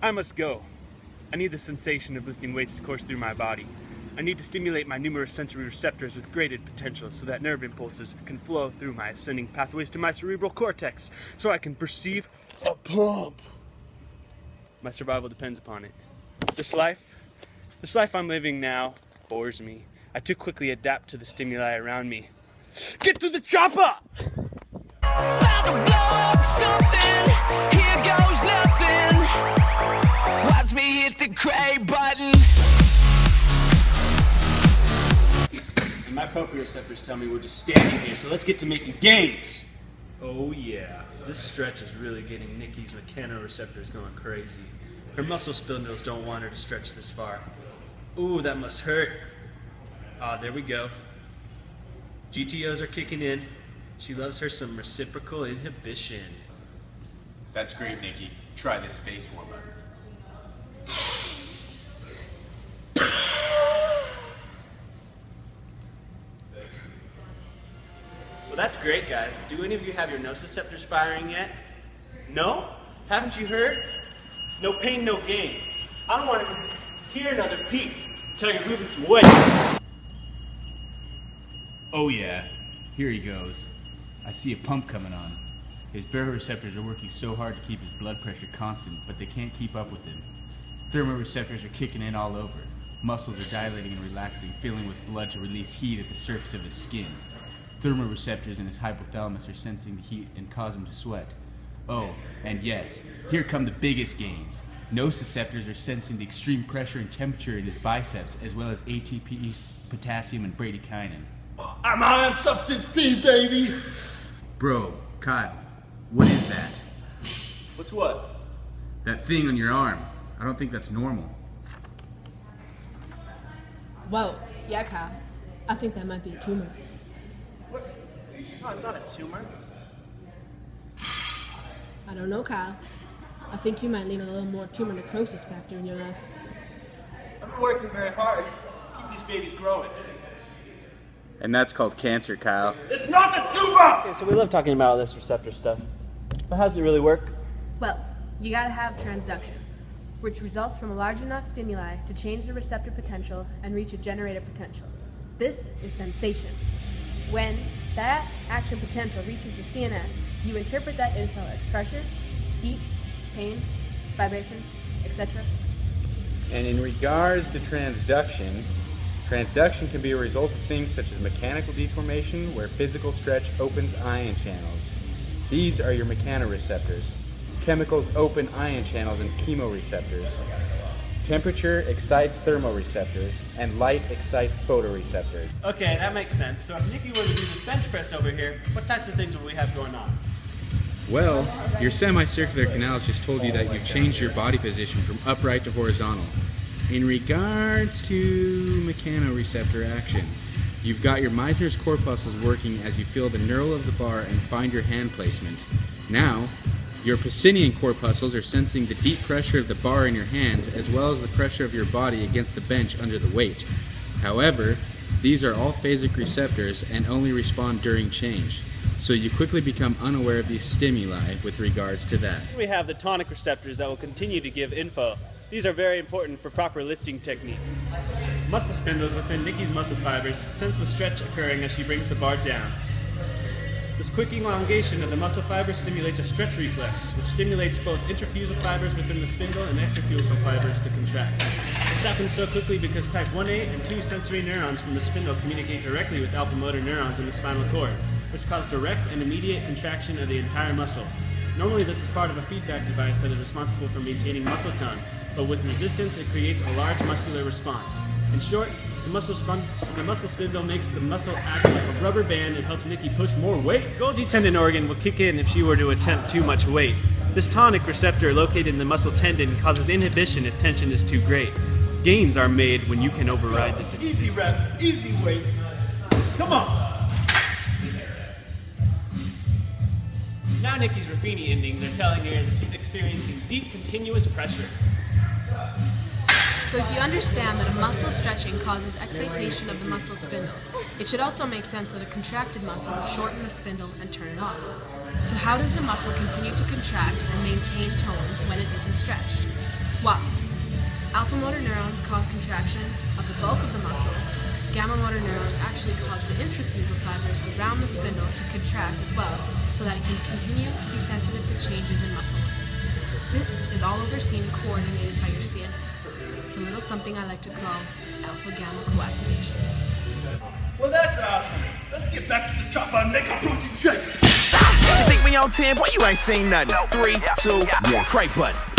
I must go. I need the sensation of lifting weights to course through my body. I need to stimulate my numerous sensory receptors with graded potential so that nerve impulses can flow through my ascending pathways to my cerebral cortex so I can perceive a pump. My survival depends upon it. This life I'm living now bores me. I too quickly adapt to the stimuli around me. Get to the chopper! About to blow up something, here goes nothing. Watch me hit the cray button. And my proprioceptors tell me we're just standing here, so let's get to making gains. Oh yeah, this stretch is really getting Nikki's mechanoreceptors going crazy. Her muscle spindles don't want her to stretch this far. Ooh, that must hurt. Ah, there we go. GTOs are kicking in. She loves her some reciprocal inhibition. That's great, Nikki. Try this face warm-up. Well, that's great, guys. Do any of you have your nociceptors firing yet? No? Haven't you heard? No pain, no gain. I don't want to hear another peep until you're moving some weight. Oh yeah, here he goes. I see a pump coming on. His baroreceptors are working so hard to keep his blood pressure constant, but they can't keep up with him. Thermoreceptors are kicking in all over. Muscles are dilating and relaxing, filling with blood to release heat at the surface of his skin. Thermoreceptors in his hypothalamus are sensing the heat and cause him to sweat. Oh, and yes, here come the biggest gains. Nociceptors are sensing the extreme pressure and temperature in his biceps, as well as ATP, potassium, and bradykinin. I'm on substance P, baby! Bro, Kyle, what is that? What's what? That thing on your arm. I don't think that's normal. Whoa, yeah, Kyle. I think that might be a tumor. What? No, it's not a tumor. I don't know, Kyle. I think you might need a little more tumor necrosis factor in your life. I've been working very hard to keep these babies growing. And that's called cancer, Kyle. It's not a tumor! Okay, so we love talking about all this receptor stuff. But how does it really work? Well, you gotta have transduction, which results from a large enough stimuli to change the receptor potential and reach a generator potential. This is sensation. When that action potential reaches the CNS, you interpret that info as pressure, heat, pain, vibration, etc. And in regards to transduction can be a result of things such as mechanical deformation, where physical stretch opens ion channels. These are your mechanoreceptors. Chemicals open ion channels in chemoreceptors. Temperature excites thermoreceptors, and light excites photoreceptors. Okay, that makes sense. So if Nikki were to do this bench press over here, what types of things would we have going on? Well, your semicircular canals just told you that you've changed your body position from upright to horizontal. In regards to mechanoreceptor action, you've got your Meissner's corpuscles working as you feel the knurl of the bar and find your hand placement. Now, your Pacinian corpuscles are sensing the deep pressure of the bar in your hands as well as the pressure of your body against the bench under the weight. However, these are all phasic receptors and only respond during change, so you quickly become unaware of these stimuli with regards to that. We have the tonic receptors that will continue to give info. These are very important for proper lifting technique. Muscle spindles within Nikki's muscle fibers sense the stretch occurring as she brings the bar down. This quick elongation of the muscle fiber stimulates a stretch reflex, which stimulates both intrafusal fibers within the spindle and extrafusal fibers to contract. This happens so quickly because type 1A and 2 sensory neurons from the spindle communicate directly with alpha motor neurons in the spinal cord, which cause direct and immediate contraction of the entire muscle. Normally this is part of a feedback device that is responsible for maintaining muscle tone, but with resistance it creates a large muscular response. In short, the muscle spindle makes the muscle act like a rubber band and helps Nikki push more weight. Golgi tendon organ will kick in if she were to attempt too much weight. This tonic receptor located in the muscle tendon causes inhibition if tension is too great. Gains are made when you can override this. Easy rep, easy weight. Come on. Now Nikki's Raffini endings are telling her that she's experiencing deep continuous pressure. So if you understand that a muscle stretching causes excitation of the muscle spindle, it should also make sense that a contracted muscle will shorten the spindle and turn it off. So how does the muscle continue to contract and maintain tone when it isn't stretched? While alpha motor neurons cause contraction of the bulk of the muscle, gamma motor neurons actually cause the intrafusal fibers around the spindle to contract as well, so that it can continue to be sensitive to changes in muscle. This is all overseen and coordinated by your CNS. It's a little something I like to call alpha-gamma coactivation. Well, that's awesome. Let's get back to the chop and make our protein shakes. You think we on 10? Boy, you ain't seen nothing. 3, 2, 1. Crank button.